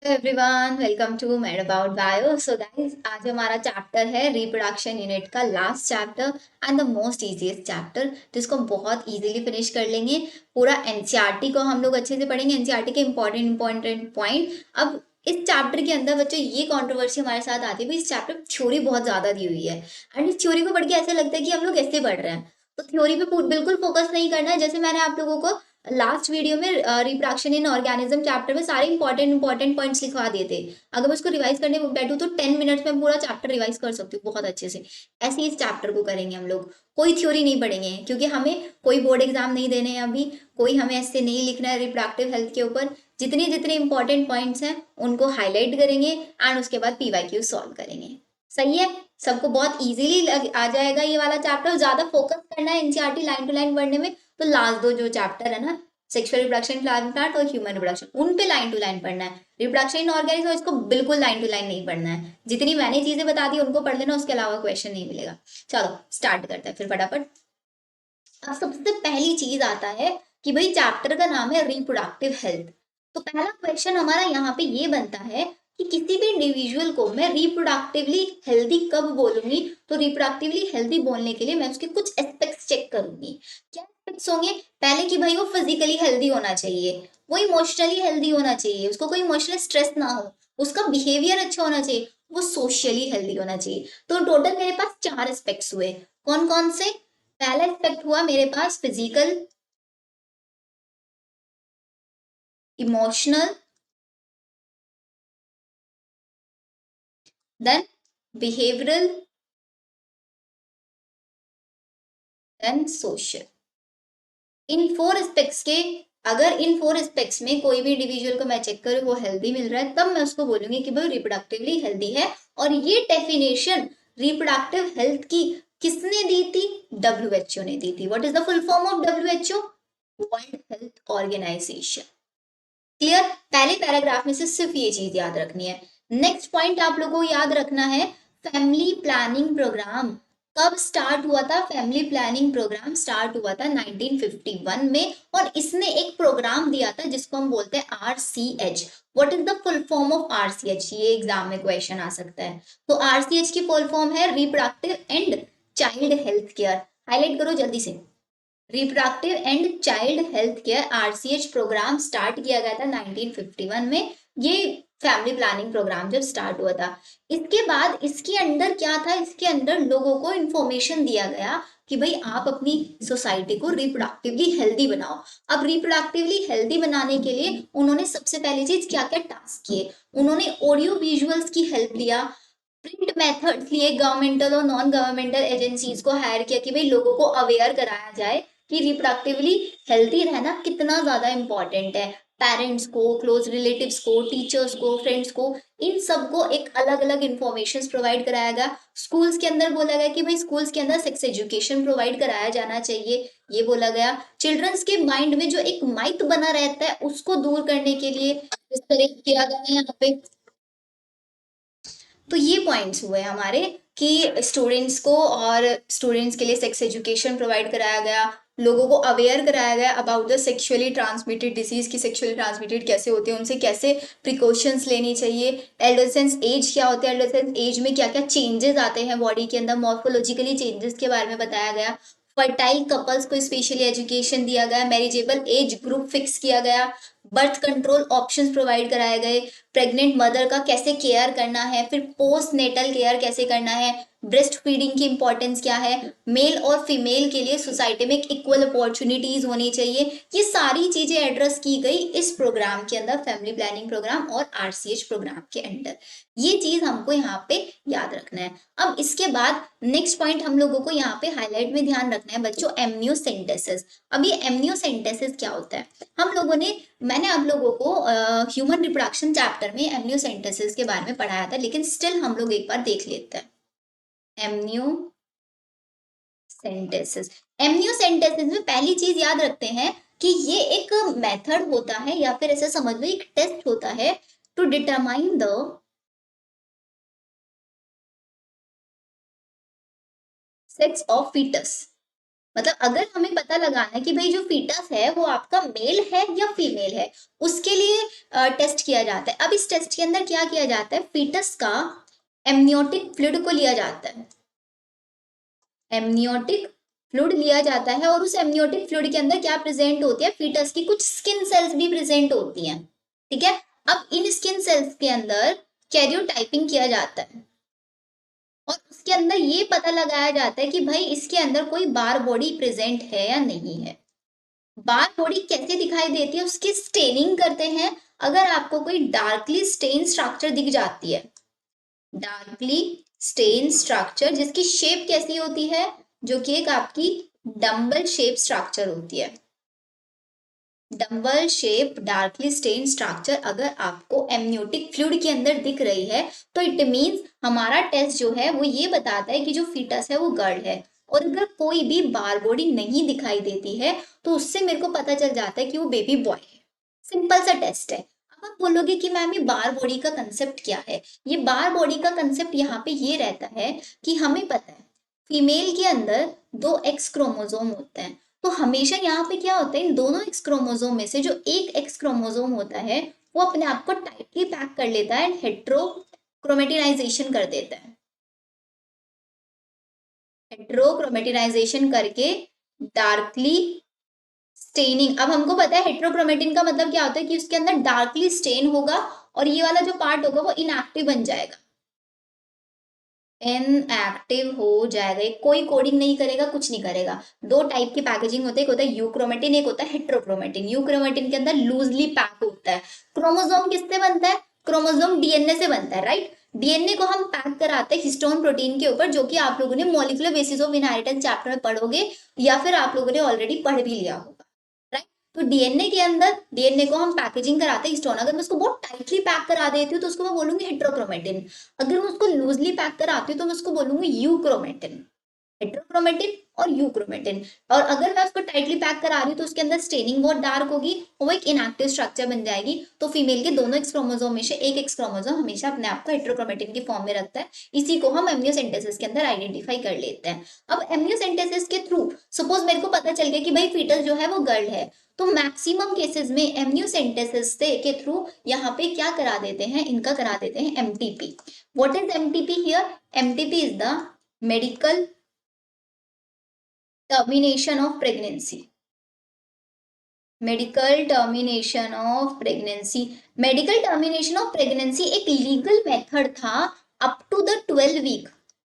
Everyone welcome to Mad About Bio. So guys, आज हमारा chapter है रिप्रोडक्शन यूनिट का last chapter and the most easiest chapter, जिसको हम बहुत इजीली फिनिश कर लेंगे। पूरा एनसीईआरटी को हम लोग अच्छे से पढ़ेंगे, एनसीईआरटी के इंपॉर्टेंट पॉइंट। अब इस चैप्टर के अंदर बच्चों ये कंट्रोवर्सी हमारे साथ आती है, भाई इस चैप्टर में थ्योरी बहुत ज्यादा दी हुई है एंड इस थ्योरी को पढ़ के ऐसा लगता है कि हम लोग ऐसे पढ़ रहे हैं। तो थ्योरी पे बिल्कुल फोकस नहीं करना है। जैसे मैंने आप लोगों को लास्ट वीडियो में रिप्रोडक्शन इन ऑर्गेनिज्म चैप्टर में सारे इंपॉर्टेंट पॉइंट्स लिखवा दिए थे। अगर मैं उसको रिवाइज करने बैठूं तो 10 मिनट्स में पूरा चैप्टर रिवाइज कर सकती हूँ बहुत अच्छे से। ऐसे ही इस चैप्टर को करेंगे हम लोग, कोई थ्योरी नहीं पढ़ेंगे, क्योंकि हमें कोई बोर्ड एग्जाम नहीं देने हैं अभी, कोई हमें ऐसे नहीं लिखना है रिप्रोडक्टिव हेल्थ के ऊपर। जितने जितने इंपॉर्टेंट पॉइंट्स हैं उनको हाईलाइट करेंगे एंड उसके बाद पीवाईक्यू सॉल्व करेंगे। सही है, सबको बहुत इजीली आ जाएगा ये वाला चैप्टर। ज्यादा फोकस करना है एनसीईआरटी लाइन टू लाइन पढ़ने में, तो लास्ट दो जो चैप्टर है ना, सेक्सुअल रिप्रोडक्शन प्लांट और ह्यूमन रिप्रोडक्शन, उन पे लाइन टू लाइन पढ़ना है। रिप्रोडक्शन इन ऑर्गेनिज्म इसको बिल्कुल लाइन टू लाइन नहीं पढ़ना है। जितनी मैंने चीजें बता दी उनको पढ़ लेना, उसके अलावा क्वेश्चन नहीं मिलेगा। चलो स्टार्ट करते हैं फिर फटाफट। अब सबसे पहली चीज आता है कि भाई चैप्टर का नाम है रिप्रोडक्टिव हेल्थ। तो पहला क्वेश्चन हमारा यहाँ पे ये बनता है कि किसी भी इंडिविजुअल को मैं रिप्रोडक्टिवली हेल्दी कब बोलूंगी। तो रिप्रोडक्टिवली हेल्दी बोलने के लिए मैं उसके कुछ एस्पेक्ट्स चेक करूंगी। क्या एस्पेक्ट्स होंगे? पहले कि भाई वो फिजिकली हेल्दी होना चाहिए, वो इमोशनली हेल्दी होना चाहिए, उसको कोई इमोशनल स्ट्रेस ना हो, उसका बिहेवियर अच्छा होना चाहिए, वो सोशली हेल्दी होना चाहिए। तो टोटल मेरे पास चार एस्पेक्ट्स हुए। कौन कौन से? पहला एस्पेक्ट हुआ मेरे पास physical, emotional, then behavioural, then social. इन फोर एस्पेक्ट्स के, अगर इन फोर एस्पेक्ट्स में कोई भी इंडिविजुअल को मैं चेक करूँ वो हेल्दी मिल रहा है, तब मैं उसको बोलूंगी कि भाई रिप्रोडक्टिवली हेल्दी है। और ये डेफिनेशन रिप्रोडक्टिव हेल्थ की किसने दी थी? डब्ल्यूएचओ ने दी थी। What is the full form of WHO? World Health Organization. Clear? पहले पैराग्राफ में से सिर्फ ये चीज याद रखनी है। नेक्स्ट पॉइंट आप लोगों को याद रखना है, फैमिली प्लानिंग प्रोग्राम कब स्टार्ट हुआ था? फैमिली प्लानिंग प्रोग्राम स्टार्ट हुआ था 1951 में, और इसने एक प्रोग्राम दिया था जिसको हम बोलते हैं RCH. What is the full form of RCH? ये एग्जाम में क्वेश्चन आ सकता है। तो आरसीएच की फुल फॉर्म है reproductive and child health care. Highlight करो जल्दी से। Reproductive and child health care RCH programme start किया गया था 1951 में। ये फैमिली प्लानिंग प्रोग्राम जब स्टार्ट हुआ था, इसके बाद इसके अंदर क्या था? इसके अंदर लोगों को इंफॉर्मेशन दिया गया कि भाई आप अपनी सोसाइटी को रिप्रोडक्टिवली हेल्दी बनाओ। अब रिप्रोडक्टिवली हेल्दी बनाने के लिए उन्होंने सबसे पहली चीज क्या क्या टास्क किए? उन्होंने ऑडियो विजुअल्स की हेल्प लिया, प्रिंट मेथड्स लिए, गवर्नमेंटल और नॉन गवर्नमेंटल एजेंसीज को हायर किया कि भाई लोगों को अवेयर कराया जाए कि रिप्रोडक्टिवली हेल्थी रहना कितना ज्यादा इंपॉर्टेंट है। पेरेंट्स को, क्लोज रिलेटिव्स को, टीचर्स को, फ्रेंड्स को, इन सबको एक अलग अलग इंफॉर्मेशन प्रोवाइड कराया गया। स्कूल्स के अंदर बोला गया कि भाई स्कूल्स के अंदर सेक्स एजुकेशन प्रोवाइड कराया जाना चाहिए, ये बोला गया। चिल्ड्रंस के माइंड में जो एक माइथ बना रहता है उसको दूर करने के लिए इस तरह किया गया है यहाँ पे। तो ये पॉइंट्स हुए हमारे कि स्टूडेंट्स को, और स्टूडेंट्स के लिए सेक्स एजुकेशन प्रोवाइड कराया गया, लोगों को अवेयर कराया गया about the sexually transmitted disease की सेक्सुअली ट्रांसमिटेड कैसे होती है, उनसे कैसे प्रिकॉशंस लेनी चाहिए, एडोलेसेंस एज क्या होता है, एडोलेसेंस एज में क्या क्या चेंजेस आते हैं बॉडी के अंदर, मॉर्फोलॉजिकली चेंजेस के बारे में बताया गया। फर्टाइल कपल्स को स्पेशली एजुकेशन दिया गया, मैरिजेबल एज ग्रुप फिक्स किया गया, बर्थ कंट्रोल ऑप्शंस प्रोवाइड कराए गए, प्रेग्नेंट मदर का कैसे केयर करना है, फिर पोस्ट नेटल केयर कैसे करना है, ब्रेस्ट फीडिंग की इंपॉर्टेंस क्या है, मेल और फीमेल के लिए सोसाइटी में इक्वल अपॉर्चुनिटीज होनी चाहिए। ये सारी चीजें एड्रेस की गई इस प्रोग्राम के अंदर, फैमिली प्लानिंग प्रोग्राम और आरसीएच प्रोग्राम के अंदर। ये चीज हमको यहाँ पे याद रखना है। अब इसके बाद नेक्स्ट पॉइंट हम लोगों को यहाँ पे हाईलाइट में ध्यान रखना है बच्चों, एमनियोसेंटेसिस। अब ये एमनियोसेंटेसिस क्या होता है? हम लोगों ने, मैंने आप लोगों को ह्यूमन रिप्रोडक्शन चैप्टर में एमनियोसेंटेसिस के बारे में पढ़ाया था, लेकिन स्टिल हम लोग एक बार देख लेते हैं। एमनियोसेंटेसिस, एमनियोसेंटेसिस में पहली चीज याद रखते हैं कि ये एक मेथड होता है, या फिर ऐसे समझ लो एक टेस्ट होता है to determine the sex of foetus. मतलब अगर हमें पता लगाना है कि भाई जो फीटस है वो आपका मेल है या फीमेल है, उसके लिए टेस्ट किया जाता है। अब इस टेस्ट के अंदर क्या किया जाता है, फीटस का एमनियोटिक फ्लूइड को लिया जाता है, एमनियोटिक फ्लूइड लिया जाता है, और उस एमनियोटिक फ्लूइड के अंदर क्या प्रेजेंट होती है, फीटस की कुछ स्किन सेल्स भी प्रेजेंट होती हैं, ठीक है। अब इन स्किन सेल्स के अंदर कैरियोटाइपिंग किया जाता है, और उसके अंदर ये पता लगाया जाता है कि भाई इसके अंदर कोई बार बॉडी प्रेजेंट है या नहीं है। बार बॉडी कैसे दिखाई देती है, उसकी स्टेनिंग करते हैं। अगर आपको कोई डार्कली स्टेन स्ट्रक्चर दिख जाती है, डार्कली स्टेन स्ट्रक्चर जिसकी शेप कैसी होती है, जो कि एक आपकी डम्बल शेप स्ट्रक्चर होती है, dumbbell shape darkly stain structure अगर आपको एमनियोटिक फ्लूइड के अंदर दिख रही है, तो इट मींस हमारा टेस्ट जो है वो ये बताता है कि जो फीटस है वो गर्ल है। और अगर कोई भी बार बॉडी नहीं दिखाई देती है, तो उससे मेरे को पता चल जाता है कि वो बेबी बॉय है। सिंपल सा टेस्ट है। अब आप बोलोगे कि मैम ये बार बॉडी का कंसेप्ट क्या है, ये बार बॉडी का कंसेप्ट यहाँ पे ये रहता है कि हमें पता है फीमेल के अंदर दो एक्स क्रोमोसोम होते हैं, तो हमेशा यहाँ पे क्या होता है, इन दोनों एक्स क्रोमोसोम में से जो एक एक्स क्रोमोसोम होता है वो अपने आप को टाइटली पैक कर लेता है एंड हेट्रोक्रोमेटिनाइजेशन कर देता है, हेट्रोक्रोमेटिनाइजेशन करके डार्कली स्टेनिंग। अब हमको पता है हेट्रोक्रोमेटिन का मतलब क्या होता है कि उसके अंदर डार्कली स्टेन होगा, और ये वाला जो पार्ट होगा वो इनएक्टिव बन जाएगा, इनएक्टिव हो जाएगा, कोई कोडिंग नहीं करेगा, कुछ नहीं करेगा। दो टाइप की पैकेजिंग होती है, एक होता है यूक्रोमेटिन, एक होता है हेट्रोक्रोमेटिन। यूक्रोमेटिन के अंदर लूजली पैक होता है। क्रोमोसोम किससे बनता है, क्रोमोसोम डीएनए से बनता है, राइट। डीएनए को हम पैक कराते हैं हिस्टोन प्रोटीन के ऊपर, जो कि आप लोगों ने molecular basis of inheritance chapter में पढ़ोगे, या फिर आप लोगों ने ऑलरेडी पढ़ भी लिया होगा, राइट। तो डीएनए के अंदर डीएनए को हम पैकेजिंग कराते हैं हिस्टोन। अगर मैं उसको बहुत टाइटली पैक करा देती हूँ तो उसको मैं बोलूंगी हेट्रोक्रोमेटिन। अगर मैं उसको लूजली पैक कराती हूँ तो मैं उसको बोलूंगी यूक्रोमेटिन, हेट्रोक्रोमेटिन और यूक्रोमेटिन। और अगर मैं उसको टाइटली पैक करा रही हूँ तो उसके अंदर स्टेनिंग बहुत डार्क होगी, वो एक इनएक्टिव स्ट्रक्चर बन जाएगी। तो फीमेल के दोनों एक्स क्रोमोसोम में से एक एक्स क्रोमोसोम हमेशा अपने आप को हेट्रोक्रोमेटिन की फॉर्म में रखता है। इसी को हम एमनियोसेंटेसिस के अंदर आइडेंटिफाई कर लेते हैं। अब एमनियोसेंटेसिस के थ्रू सपोज मेरे को पता चल गया कि भाई फीटस जो है वो गर्ल है, तो मैक्सिमम केसेस में एमनियोसेंटेसिस के थ्रू यहाँ पे क्या करा देते हैं, इनका करा देते हैं MTP. What is MTP here, MTP is the medical termination of pregnancy, medical termination of pregnancy. Medical termination of pregnancy एक लीगल मेथड था up to the 12 week,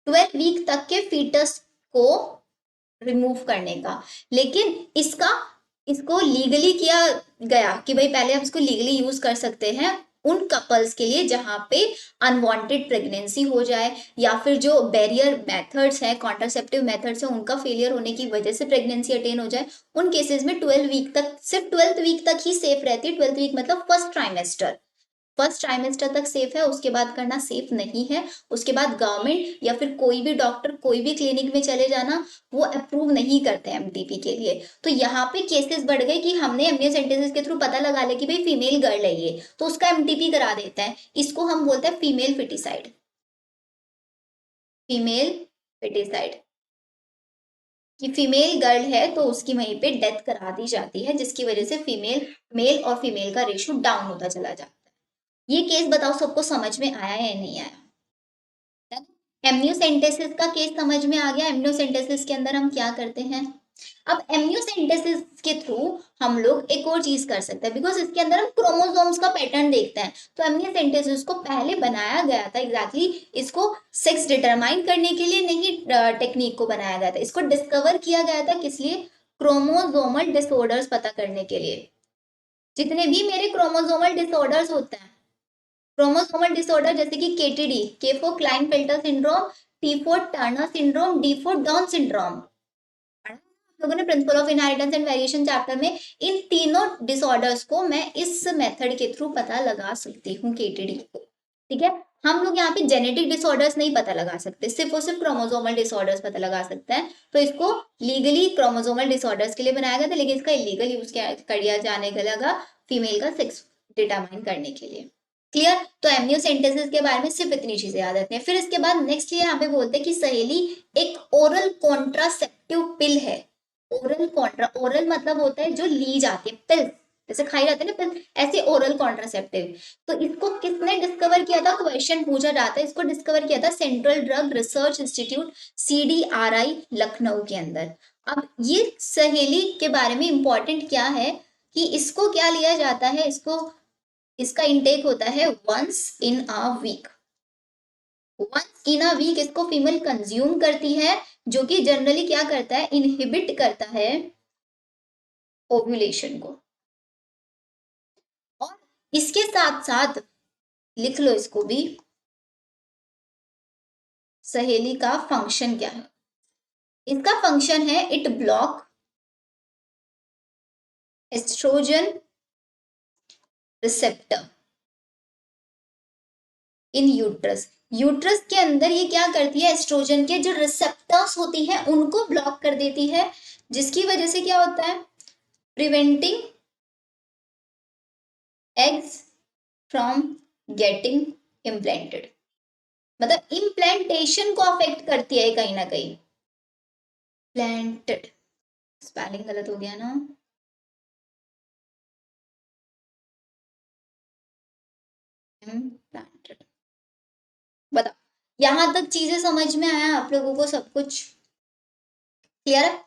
12 week तक के फीटस को रिमूव करने का। लेकिन इसका इसको लीगली किया गया कि भाई पहले हम इसको लीगली यूज कर सकते हैं उन कपल्स के लिए जहां पे अनवांटेड प्रेगनेंसी हो जाए, या फिर जो बैरियर मेथड्स हैं, कॉन्ट्रासेप्टिव मेथड्स हैं, उनका फेलियर होने की वजह से प्रेगनेंसी अटेन हो जाए। उन केसेस में 12 वीक तक, सिर्फ 12th वीक तक ही सेफ रहती है। 12th वीक मतलब फर्स्ट ट्राइमेस्टर, फर्स्ट ट्राइमेस्टर तक सेफ है, उसके बाद करना सेफ नहीं है। उसके बाद गवर्नमेंट या फिर कोई भी डॉक्टर कोई भी क्लिनिक में चले जाना वो अप्रूव नहीं करते एमटीपी के लिए। तो यहाँ पे केसेस बढ़ गए कि हमने एमनियोसेंटेसिस के थ्रू पता लगा लिया कि भाई फीमेल गर्ल है ये, तो उसका एमटीपी करा देते हैं। इसको हम बोलते हैं फीमेल फिटिसाइड, फीमेल फिटिसाइड। कि फीमेल गर्ल है तो उसकी वहीं पे डेथ करा दी जाती है, जिसकी वजह से फीमेल मेल और फीमेल का रेशियो डाउन होता चला जाता है। ये केस बताओ सबको समझ में आया या नहीं आया। एमनियोसेंटेसिस का केस समझ में आ गया। एमनियोसेंटेसिस के अंदर हम क्या करते हैं, अब एमनियोसेंटेसिस के थ्रू हम लोग एक और चीज कर सकते हैं, बिकॉज इसके अंदर हम क्रोमोसोम्स का पैटर्न देखते हैं। तो एमनियोसेंटेसिस को पहले बनाया गया था एग्जैक्टली इसको सेक्स डिटरमाइन करने के लिए नहीं, टेक्निक को बनाया गया था, इसको डिस्कवर किया गया था किस लिए, क्रोमोसोमल डिसऑर्डर्स पता करने के लिए। जितने भी मेरे क्रोमोसोमल डिसऑर्डर्स होते हैं, क्रोमोसोमल डिसऑर्डर जैसे कि केटीडी, के for Klinefelter syndrome, T for Turner syndrome, D for down syndrome, लोगों ने principle of inheritance and variation chapter में इन तीनों डिसऑर्डर्स को मैं इस मेथड के थ्रू पता लगा सकती हूँ, केटीडी को, ठीक है। हम लोग यहाँ पे जेनेटिक डिसऑर्डर्स नहीं पता लगा सकते, सिर्फ और सिर्फ क्रोमोसोमल डिसऑर्डर्स पता लगा सकते हैं। तो इसको लीगली क्रोमोसोमल डिसऑर्डर्स के लिए बनाया गया था, लेकिन इसका इलीगल यूज किया जाने लगा फीमेल का सेक्स डिटरमाइन करने के लिए। क्लियर। तो एमनियोसेंटेसिस के बारे में सिर्फ इतनी चीजें याद रखनी है। फिर इसके बाद नेक्स्ट ये यहाँ पे बोलते हैं कि सहेली एक ओरल कॉन्ट्रासेप्टिव पिल है। ओरल कॉन्ट्रा, ओरल मतलब होता है जो ली जाती है, पिल्स, जैसे खाई जाते हैं ना पिल्स, ऐसे ओरल कॉन्ट्रासेप्टिव। तो इसको किसने डिस्कवर किया था, क्वेश्चन पूछा जाता है, इसको डिस्कवर किया था central drug research institute CDRI Lucknow के अंदर। अब ये सहेली के बारे में इंपॉर्टेंट क्या है कि इसको क्या लिया जाता है, इसको, इसका इंटेक होता है once in a week, once in a week इसको फीमेल कंज्यूम करती है, जो कि जनरली क्या करता है, इनहिबिट करता है ओव्यूलेशन को। और इसके साथ साथ लिख लो इसको भी, सहेली का फंक्शन क्या है, इसका फंक्शन है it block oestrogen receptor in uterus. Uterus के अंदर ये क्या करती है, एस्ट्रोजन के जो रिसेप्टर्स होती हैं उनको ब्लॉक कर देती है, जिसकी वजह से क्या होता है, preventing eggs from getting implanted, मतलब इम्प्लांटेशन को अफेक्ट करती है कहीं ना कहीं। प्लांटेड, स्पेलिंग गलत हो गया ना, इम्प्लांटेड। बताओ, यहां तक चीजें समझ में आया आप लोगों को, सब कुछ क्लियर है।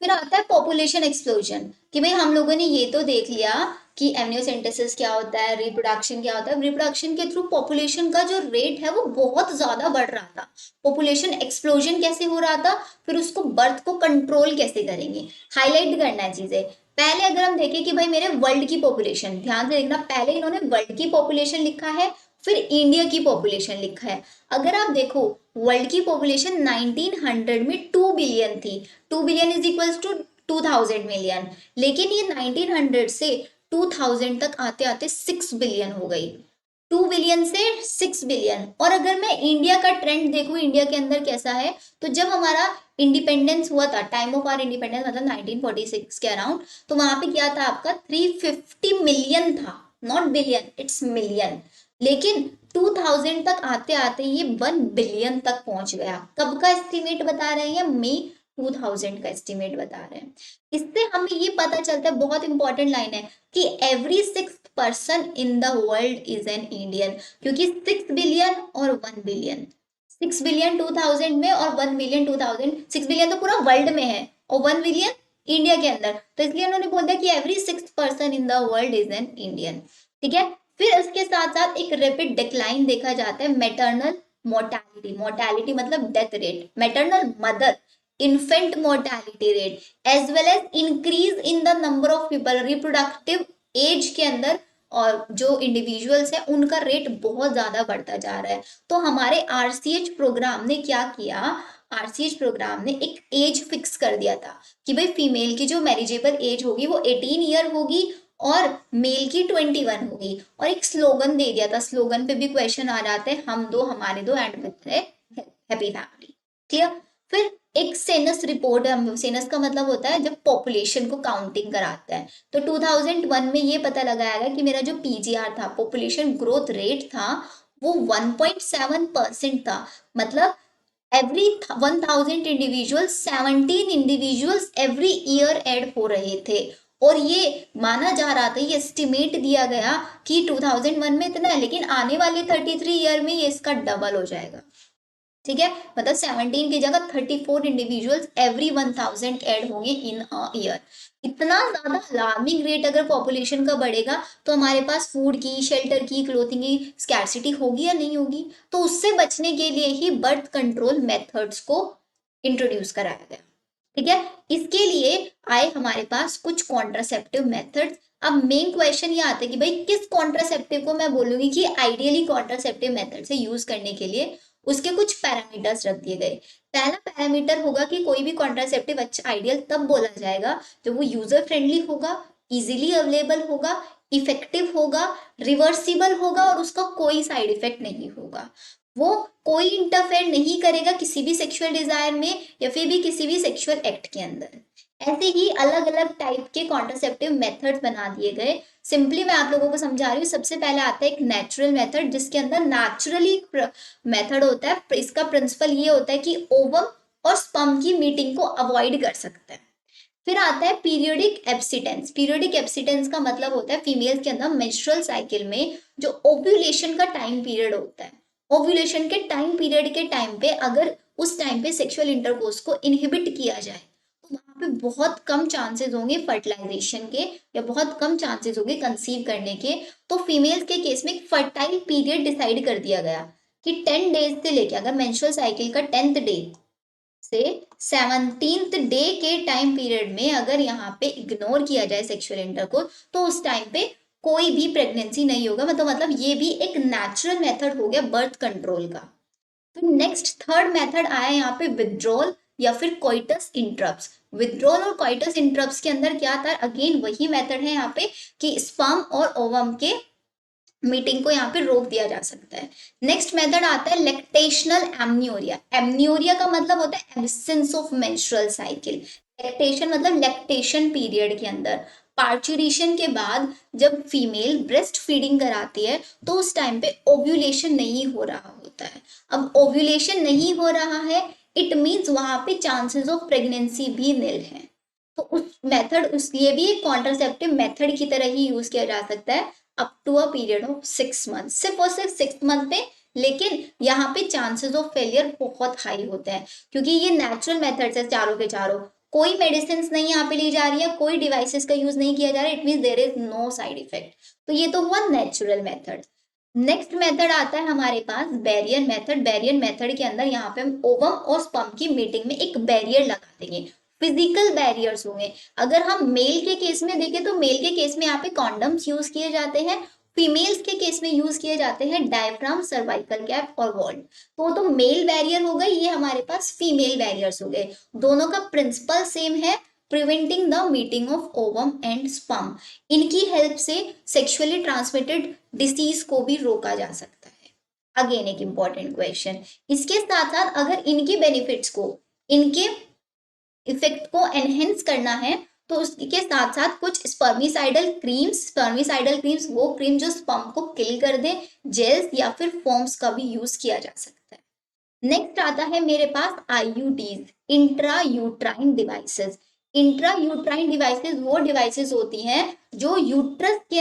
फिर आता है पॉपुलेशन एक्सप्लोजन, कि भाई हम लोगों ने ये तो देख लिया कि एमनियोसेंटेसिस क्या होता है, रिप्रोडक्शन क्या होता है, रिप्रोडक्शन के थ्रू पॉपुलेशन का जो रेट है वो बहुत ज्यादा बढ़ रहा था, पॉपुलेशन एक्सप्लोजन कैसे हो रहा था, फिर उसको बर्थ को कंट्रोल कैसे करेंगे, हाईलाइट करना है चीजें। पहले अगर हम देखें कि भाई मेरे वर्ल्ड की पॉपुलेशन, ध्यान से देखना, पहले इन्होंने वर्ल्ड की पॉपुलेशन लिखा है, फिर इंडिया की पॉपुलेशन लिखा है। अगर आप देखो वर्ल्ड की पॉपुलेशन 1900 में 2 बिलियन थी, 2 billion is equals to 2000 million, लेकिन ये 1900 से 2000 तक आते आते 6 बिलियन हो गई, 2 बिलियन से 6 बिलियन। और अगर मैं इंडिया का ट्रेंड देखूं, इंडिया के अंदर कैसा है, तो जब हमारा इंडिपेंडेंस हुआ था, टाइम ऑफ आर इंडिपेंडेंस मतलब 1946 के अराउंड, तो वहां पे क्या था आपका 350 मिलियन था, नॉट बिलियन, इट्स मिलियन। लेकिन 2000 तक आते आते ये 1 बिलियन तक पहुंच गया। कब का एस्टिमेट बता रहे हैं, मई 2000 का एस्टिमेट बता रहे हैं। इससे हमें ये पता चलता है, बहुत इंपॉर्टेंट लाइन है, कि every 6th person in the world is an Indian, क्योंकि 6 बिलियन और 1 बिलियन, 6 बिलियन 2000 में और 1 बिलियन 2000, 6 बिलियन तो पूरा वर्ल्ड में है और 1 बिलियन इंडिया के अंदर, तो इसलिए उन्होंने बोल दिया कि every 6th person in the world is an Indian. ठीक है, फिर उसके साथ साथ एक रैपिड डिक्लाइन देखा जाता है मैटरनल मोर्टालिटी, मोर्टालिटी मतलब death rate, maternal mother infant mortality rate as well as increase in the number of people, reproductive age के अंदर और जो इंडिविजुअल्स हैं उनका रेट बहुत ज्यादा बढ़ता जा रहा है। तो हमारे RCH प्रोग्राम ने क्या किया, RCH प्रोग्राम ने एक एज फिक्स कर दिया था कि भाई फीमेल की जो मैरिजेबल एज होगी वो 18 ईयर होगी और मेल की 21 होगी, और एक स्लोगन दे दिया था, स्लोगन पे भी क्वेश्चन आ जाते हैं, हम दो हमारे दो and with happy family. Clear. फिर एक सेनस रिपोर्ट, सेनस का मतलब होता है जब पॉपुलेशन को काउंटिंग कराता है, तो 2001 में ये पता लगाया गया कि मेरा जो PGR था, पॉपुलेशन ग्रोथ रेट था, वो 1.7% था, मतलब every 1000 individual 17 individuals every year add हो रहे थे। और ये माना जा रहा था, ये एस्टिमेट दिया गया कि 2001 में इतना है, लेकिन आने वाले 33 ईयर में ये इसका डबल हो जाएगा। ठीक है, मतलब 17 की जगह 34 इंडिविजुअल्स एवरी 1000 ऐड होंगे इन अ ईयर। इतना ज्यादा अलार्मिंग रेट अगर पॉपुलेशन का बढ़ेगा तो हमारे पास फूड की, शेल्टर की, क्लोथिंग की स्कैरसिटी होगी या नहीं होगी। तो उससे बचने के लिए ही बर्थ कंट्रोल मेथड्स को इंट्रोड्यूस कराया गया। ठीक है, इसके लिए आए हमारे पास कुछ कॉन्ट्रासेप्टिव मेथड्स। अब मेन क्वेश्चन ये आता है कि भाई किस कॉन्ट्रासेप्टिव को मैं बोलूंगी कि आइडियली कॉन्ट्रासेप्टिव मेथड से यूज करने के लिए उसके कुछ पैरामीटर्स रख दिए गए। पहला पैरामीटर होगा कि कोई भी कॉन्ट्रासेप्टिव अच्छा आइडियल तब बोला जाएगा जब वो यूजर फ्रेंडली होगा, इजीली अवेलेबल होगा, इफेक्टिव होगा, रिवर्सिबल होगा और उसका कोई साइड इफेक्ट नहीं होगा, वो कोई इंटरफेयर नहीं करेगा किसी भी सेक्सुअल डिजायर में या फिर भी किसी भी सेक्सुअल एक्ट के अंदर। ऐसे ही अलग अलग टाइप के कॉन्ट्रासेप्टिव मेथड्स बना दिए गए। सिंपली मैं आप लोगों को समझा रही हूँ। सबसे पहले आता है एक नेचुरल मेथड, जिसके अंदर नेचुरली मेथड होता है। इसका प्रिंसिपल ये होता है कि ओवम और स्पर्म की मीटिंग को अवॉइड कर सकता है। फिर आता है पीरियोडिक एब्सिटेंस। पीरियोडिक एब्सिटेंस का मतलब होता है फीमेल के अंदर मेंस्ट्रुअल साइकिल में जो ओव्यूलेशन का टाइम पीरियड होता है, ओव्यूलेशन के टाइम पीरियड के टाइम पे अगर उस टाइम पे सेक्सुअल इंटरकोर्स को इनहिबिट किया जाए तो वहां पे बहुत कम चांसेस होंगे फर्टिलाइजेशन के, या बहुत कम चांसेस होंगे कंसीव करने के। तो फीमेल्स के केस में फर्टाइल पीरियड डिसाइड कर दिया गया कि 10 डेज से लेके, अगर मेंस्ट्रुअल साइकिल का 10th डे से 17th डे के टाइम पीरियड में अगर यहाँ पे इग्नोर किया जाए सेक्सुअल इंटरकोर्स तो उस टाइम पे कोई भी प्रेगनेंसी नहीं होगा। मतलब ये भी एक नेचुरल मेथड हो गया बर्थ कंट्रोल का। तो नेक्स्ट थर्ड मेथड आया यहाँ पे विथड्रॉल या फिर कोइटस इंटरप्ट्स। विथड्रॉल और कोइटस इंटरप्ट्स के अंदर क्या था, अगेन वही मेथड है यहाँ पे कि स्पर्म और ओवम के मीटिंग को यहाँ पे रोक दिया जा सकता है। नेक्स्ट मेथड आता है लैक्टेशनल एमनियोरिया। एमनियोरिया का मतलब होता है absence of menstrual cycle. Lactation मतलब लैक्टेशन पीरियड के अंदर पार्चुरेशन के बाद जब फीमेल ब्रेस्ट फीडिंग कराती है तो उस टाइम पे ओव्यूलेशन नहीं हो रहा होता है। अब ओव्यूलेशन नहीं हो रहा है इट मीन्स वहां पे चांसेस ऑफ प्रेगनेंसी भी निल है। तो उस मेथड उस ये भी एक कॉन्ट्रासेप्टिव मेथड की तरह ही यूज किया जा सकता है up to a period of 6 month, सिर्फ और सिर्फ 6 मंथ पे। लेकिन यहाँ पे चांसेस ऑफ फेलियर बहुत हाई होते हैं क्योंकि ये नेचुरल मेथड्स है चारों के चारों। कोई मेडिसिन नहीं यहाँ पे ली जा रही है, कोई डिवाइसेस का यूज नहीं किया जा रहा है, it mean there is no side effect. तो ये तो हुआ नेचुरल मेथड। नेक्स्ट मेथड आता है हमारे पास बैरियर मेथड। बैरियर मेथड के अंदर यहाँ पे हम ओवम और स्पर्म की मीटिंग में एक बैरियर लगा देंगे, फिजिकल बैरियर्स होंगे। अगर हम मेल के केस में देखें तो मेल के केस में यहाँ पे कॉन्डम्स यूज किए जाते हैं, फीमेल्स के केस में यूज किए जाते हैं डायफ्राम, सर्वाइकल कैप और वॉल्व। तो मेल बैरियर हो गए, ये हमारे पास फीमेल बैरियर्स हो गए। दोनों का प्रिंसिपल सेम है, preventing the meeting of ovum and sperm. इनकी हेल्प से सेक्सुअली ट्रांसमिटेड डिसीज को भी रोका जा सकता है। अगेन एक इंपॉर्टेंट क्वेश्चन, इसके साथ साथ अगर इनके बेनिफिट्स को, इनके इफेक्ट को एनहेंस करना है तो उसके साथ साथ कुछ स्पर्मिसाइडल क्रीम्स, स्पर्मिसाइडल क्रीम्स वो क्रीम जो स्पर्म को किल कर दे, जेल्स या फिर फोम्स का भी यूज किया जा सकता है। नेक्स्ट आता है मेरे पास IUDs, intra uterine devices. Intra uterine devices वो डिवाइसेस होती हैं जो यूट्रस के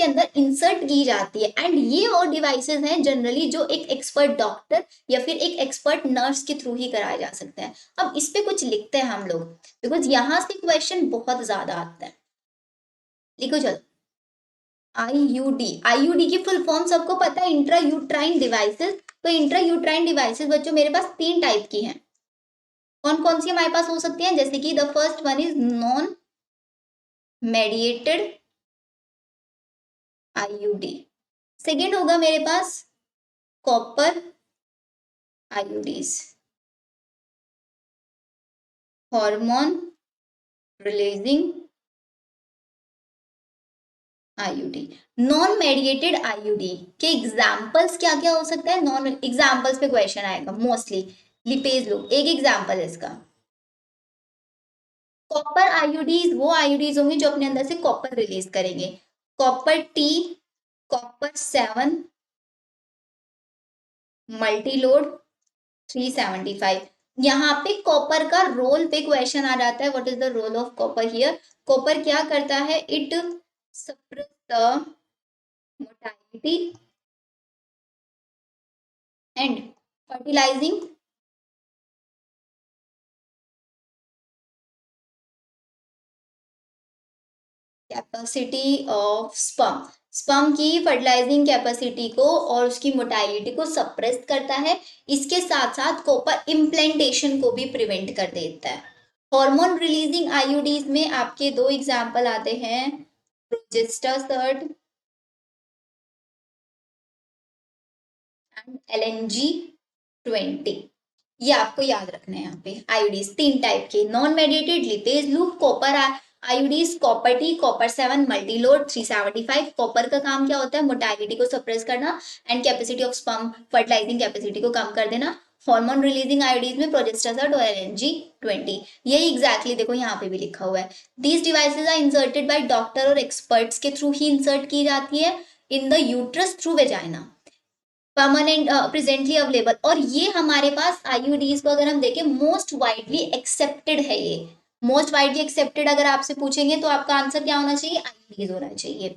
अंदर इंसर्ट की जाती है। एंड ये वो डिवाइसेस हैं जनरली जो एक एक्सपर्ट डॉक्टर या फिर एक एक्सपर्ट नर्स के थ्रू ही कराया जा सकता है। अब इस पे कुछ लिखते हैं हम लोग बिकॉज यहाँ से क्वेश्चन बहुत ज्यादा आता है। लिखो चलो, आईयूडी। आईयूडी की फुल फॉर्म सबको पता है, इंट्रा यूट्राइन डिवाइसेस। तो इंट्रा यूट्राइन डिवाइसेस बच्चों मेरे पास 3 टाइप की हैं। कौन कौन सी हमारे पास हो सकती हैं, जैसे कि the first one is non mediated IUD. Second होगा मेरे पास copper IUDs, hormone releasing IUD. Non mediated IUD के एग्जांपल्स क्या क्या हो सकता है, नॉन एग्जांपल्स पे क्वेश्चन आएगा मोस्टली। लिपेज लो, एक एग्जांपल है इसका। कॉपर आईयूडीज वो आईयूडीज होंगे जो अपने अंदर से कॉपर रिलीज करेंगे। Copper T, copper 7, Multiload 375। यहाँ पे कॉपर का रोल पे क्वेश्चन आ जाता है, what is the role of copper here. Copper क्या करता है, it suppress the motility and fertilizing capacity of sperm. Sperm की फर्टिलाइजिंग कैपेसिटी को और उसकी मोटाइलिटी को सप्रेस करता है। इसके साथ साथ कॉपर इम्प्लांटेशन को भी प्रिवेंट कर देता है। हार्मोन रिलीजिंग आईयूडीज में आपके 2 एग्जांपल आते हैं, प्रोजेस्टासर्ट एंड LNG-20। ये आपको याद रखना है। यहाँ पे आईयूडीज 3 टाइप के, non mediated lipase loop, copper IUDs, copper T, copper 7, Multiload 375। Copper का काम क्या होता है, मोटालिटी को सप्रेस करना and capacity of sperm, fertilising capacity को कम कर देना। हार्मोन रिलीजिंग आईयूडीज में प्रोजेस्टासर्ट और LNG-20। यही एग्जैक्टली देखो यहाँ पे भी लिखा हुआ है। These devices are inserted by doctor और एक्सपर्ट्स के थ्रू ही इंसर्ट की जाती है in the uterus through vagina. Permanent presently available, और ये हमारे पास आईयूडीज को अगर हम देखें मोस्ट वाइडली एक्सेप्टेड है। ये मोस्ट वाइडली एक्सेप्टेड अगर आपसे पूछेंगे तो आपका आंसर क्या होना चाहिए, आईयूडीज होना चाहिए।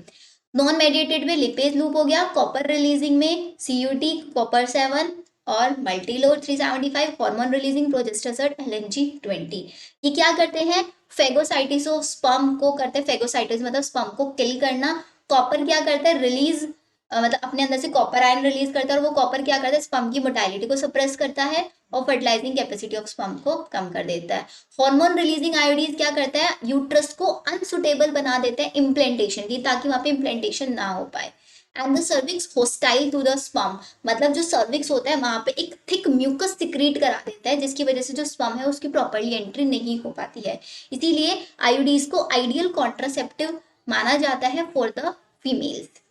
नॉन मेडिएटेड में लिपेज लूप हो गया, कॉपर रिलीजिंग में सीयूटी कॉपर 7, और मल्टीलोर 375, हार्मोन रिलीजिंग प्रोजेस्टेरोन LNG 20। ये क्या करते हैं, फेगोसाइटिस ऑफ स्पर्म को करते हैं, फेगोसाइटिस मतलब स्पर्म को किल करना। कॉपर क्या करता है, रिलीज मतलब अपने अंदर से कॉपर आयन रिलीज करता है, और वो कॉपर क्या करता है, स्पर्म की मोटालिटी को सप्रेस करता है और फर्टिलाइजिंग कैपेसिटी ऑफ स्पर्म को कम कर देता है। हार्मोन रिलीजिंग आयोडीज क्या करता है, यूट्रस को अनसुटेबल बना देते हैं इम्प्लांटेशन की, ताकि वहां पे इम्प्लांटेशन ना हो पाए। And the cervix hostile to the sperm, मतलब जो सर्विक्स होता है वहां पे एक थिक म्यूकस सिक्रीट करा देता है, जिसकी वजह से जो स्पर्म है उसकी प्रॉपरली एंट्री नहीं हो पाती है। इसीलिए आयोडीज को आइडियल कॉन्ट्रासेप्टिव माना जाता है फॉर द फीमेल्स।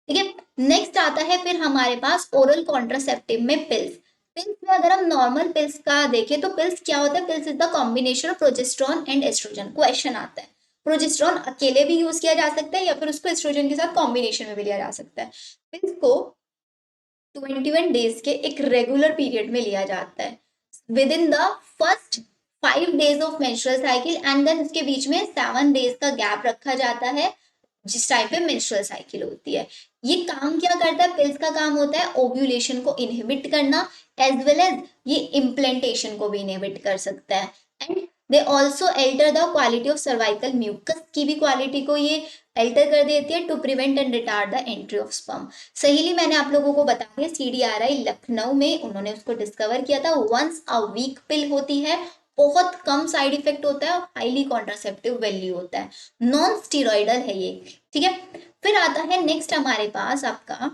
ठीक है, नेक्स्ट आता है फिर हमारे पास ओरल कॉन्ट्रासेप्टिव में पिल्स। पिल्स में अगर हम नॉर्मल पिल्स का देखें तो पिल्स क्या होता है, pills is the combination of progesterone and oestrogen. Question आता है, प्रोजेस्टेरोन अकेले भी यूज किया जा सकता है या फिर उसको एस्ट्रोजन के साथ कॉम्बिनेशन में भी लिया जा सकता है। पिल्स को 21 डेज के एक रेगुलर पीरियड में लिया जाता है, within the first 5 days of menstrual cycle, and then उसके बीच में 7 डेज का गैप रखा जाता है जिस टाइम पे मेंस्ट्रुअल साइकिल होती है। ये काम क्या करता है, पिल्स का काम होता है ओव्यूलेशन को इनहिबिट करना, एज वेल एज ये इम्प्लांटेशन को भी इनहिबिट कर सकता है। And they also alter the quality of cervical mucus की भी क्वालिटी को ये एल्टर कर देती है, to prevent and retard the entry of sperm. सही मैंने आप लोगों को बता दिया, CDRI लखनऊ में उन्होंने उसको डिस्कवर किया था। वंस अ वीक पिल होती है, बहुत कम साइड इफेक्ट होता है, हाईली कॉन्ट्रासेप्टिव वैल्यू होता है, नॉन स्टीरॉइडल है ये। ठीक है, फिर आता है नेक्स्ट हमारे पास आपका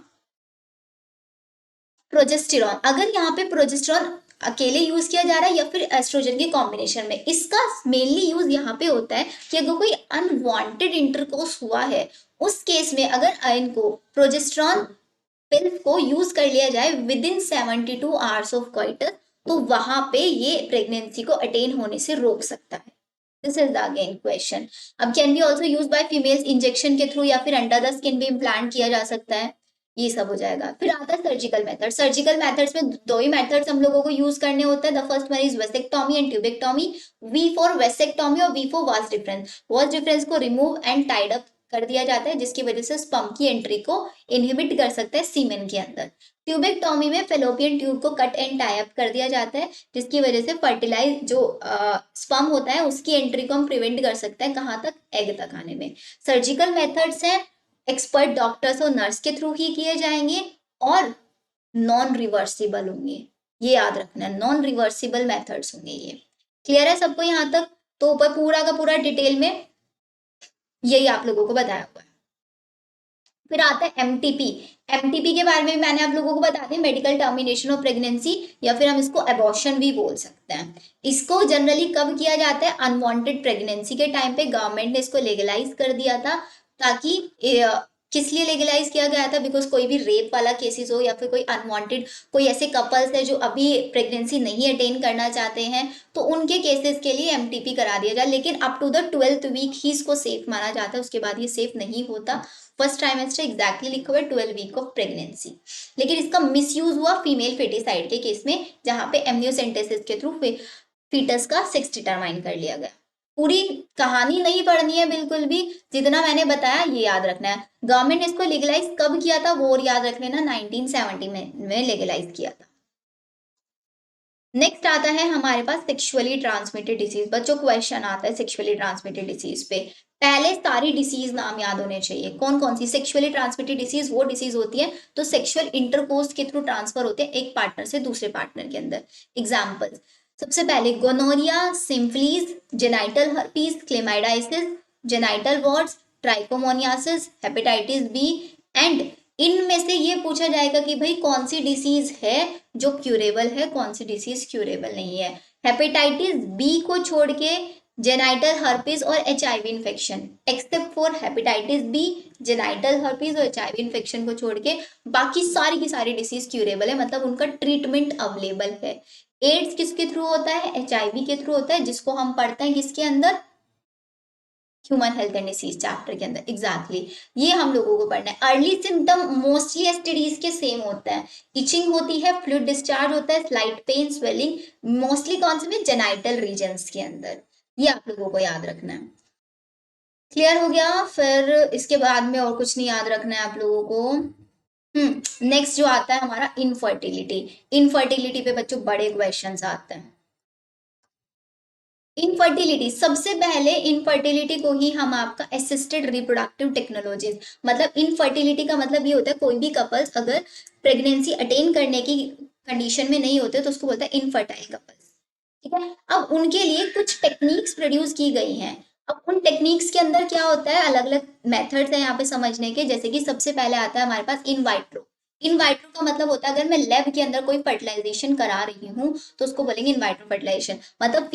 प्रोजेस्टेरॉन। अगर यहाँ पे प्रोजेस्टेरॉन अकेले यूज किया जा रहा है या फिर एस्ट्रोजन के कॉम्बिनेशन में, इसका मेनली यूज यहाँ पे होता है कि अगर कोई अनवांटेड इंटरकोर्स हुआ है, उस केस में अगर इनको प्रोजेस्टेरॉन पिल्स को यूज कर लिया जाए with in 72 hours of coitus, तो वहां पे ये प्रेगनेंसी को अटेन होने से रोक सकता है। This is the again question. अब can be also use by females injection के थ्रू, या फिर अंडर द स्किन भी इम्प्लांट किया जा सकता है, ये सब हो जाएगा। फिर आता है सर्जिकल मेथड। सर्जिकल मेथड्स में दो ही मेथड्स हम लोगों को यूज करने होते हैं। The first one is vasectomy and tubectomy. V for vasectomy और V for vas deferens. Vas deferens को रिमूव एंड टाइड अप कर दिया जाता है, जिसकी वजह से स्पर्म की एंट्री को इनहिबिट कर सकता है सीमेन के अंदर। ट्यूबेक्टोमी में फेलोपियन ट्यूब को कट एंड टाई अप कर दिया जाता है, जिसकी वजह से फर्टिलाइज जो स्पर्म होता है उसकी एंट्री को हम प्रिवेंट कर सकते हैं, कहाँ तक, एग तक आने में। सर्जिकल मेथड्स हैं, एक्सपर्ट डॉक्टर्स और नर्स के थ्रू ही किए जाएंगे, और नॉन रिवर्सिबल होंगे। ये याद रखना है, नॉन रिवर्सिबल मेथड्स होंगे ये। क्लियर है सबको यहाँ तक? तो ऊपर पूरा का पूरा डिटेल में यही आप लोगों को बताया हुआ है। फिर आता है एमटीपी। एमटीपी के बारे में मैंने आप लोगों को बता दिया, मेडिकल टर्मिनेशन ऑफ प्रेगनेंसी, या फिर हम इसको अबॉर्शन भी बोल सकते हैं। इसको जनरली कब किया जाता है, अनवांटेड प्रेगनेंसी के टाइम पे गवर्नमेंट ने इसको लीगलाइज कर दिया था, ताकि किस लिए लीगलाइज किया गया था, बिकॉज कोई भी रेप वाला केसेस हो या फिर कोई अनवांटेड कोई ऐसे कपल्स है जो अभी प्रेगनेंसी नहीं अटेन करना चाहते हैं, तो उनके केसेस के लिए एमटीपी करा दिया जाए। लेकिन up to the 12th week ही इसको सेफ माना जाता है, उसके बाद ये सेफ नहीं होता। फर्स्ट ट्राइमेस्टर एग्जैक्टली लिखा हुआ है 12 वीक ऑफ प्रेगनेंसी। लेकिन इसका मिसयूज हुआ फीमेल फेटिसाइड के केस में, जहां पे एमनियोसेंटेसिस के थ्रू फीटस का सेक्स डिटरमाइन कर लिया गया। पूरी कहानी नहीं पढ़नी है बिल्कुल भी, जितना मैंने बताया ये याद रखना है। गवर्नमेंट ने इसको लीगलाइज कब किया था वो और याद रख लेना, 1970 में लीगलाइज किया था। नेक्स्ट आता है हमारे पास सेक्सुअली ट्रांसमिटेड डिसीज। बच्चों क्वेश्चन आता है सेक्सुअली ट्रांसमिटेड डिसीज पे, पहले सारी डिसीज नाम याद होने चाहिए। कौन कौन सी सेक्सुअली ट्रांसमिटेड डिसीज, वो डिसीज होती है तो सेक्सुअल इंटरकोर्स के थ्रू ट्रांसफर होते हैं एक पार्टनर से दूसरे पार्टनर के अंदर। एग्जाम्पल, सबसे पहले gonorrhoea, syphilis, genital herpes, chlamydiasis, genital warts, trichomoniasis, hepatitis B. And इनमें से ये पूछा जाएगा कि भाई कौन सी डिसीज है जो क्यूरेबल है, कौन सी डिसीज क्यूरेबल नहीं है। हेपेटाइटिस बी को छोड़ के जेनाइटल हर्पीज और HIV infection, except for hepatitis B, genital herpes और HIV इन्फेक्शन को छोड़ के बाकी सारी की सारी डिसीज क्यूरेबल है, मतलब उनका ट्रीटमेंट अवेलेबल है। एड्स किसके थ्रू होता है, HIV के थ्रू होता है, जिसको हम पढ़ते हैं किसके अंदर, human health and disease chapter के अंदर एग्जैक्टली ये हम लोगों को पढ़ना है। अर्ली सिम्टम मोस्टली एसटीडीज के सेम होता है, इचिंग होती है, फ्लूइड डिस्चार्ज होता है, स्लाइट पेन, स्वेलिंग, मोस्टली कौन से में, जेनाइटल रीजन्स के अंदर। ये आप लोगों को याद रखना है। क्लियर हो गया? फिर इसके बाद में और कुछ नहीं याद रखना है आप लोगों को। नेक्स्ट जो आता है हमारा इनफर्टिलिटी। इनफर्टिलिटी पे बच्चों बड़े क्वेश्चंस आते हैं। इनफर्टिलिटी, सबसे पहले इनफर्टिलिटी को ही हम आपका असिस्टेड रिप्रोडक्टिव टेक्नोलॉजीज, मतलब इनफर्टिलिटी का मतलब ये होता है कोई भी कपल्स अगर प्रेगनेंसी अटेन करने की कंडीशन में नहीं होते तो उसको बोलता है इनफर्टाइल कपल्स। ठीक है, अब उनके लिए कुछ टेक्निक्स प्रोड्यूस की गई हैं। अब उन टेक्निक्स के अंदर क्या होता है, अलग अलग मेथड्स हैं यहाँ पे समझने के। जैसे कि सबसे पहले आता है हमारे पास इन वाइट्रो। इन वाइट्रो का मतलब होता है अगर मैं लैब के अंदर कोई फर्टिलाइजेशन करा रही हूँ तो उसको बोलेंगे इन वाइट्रो फर्टिलाइजेशन। मतलब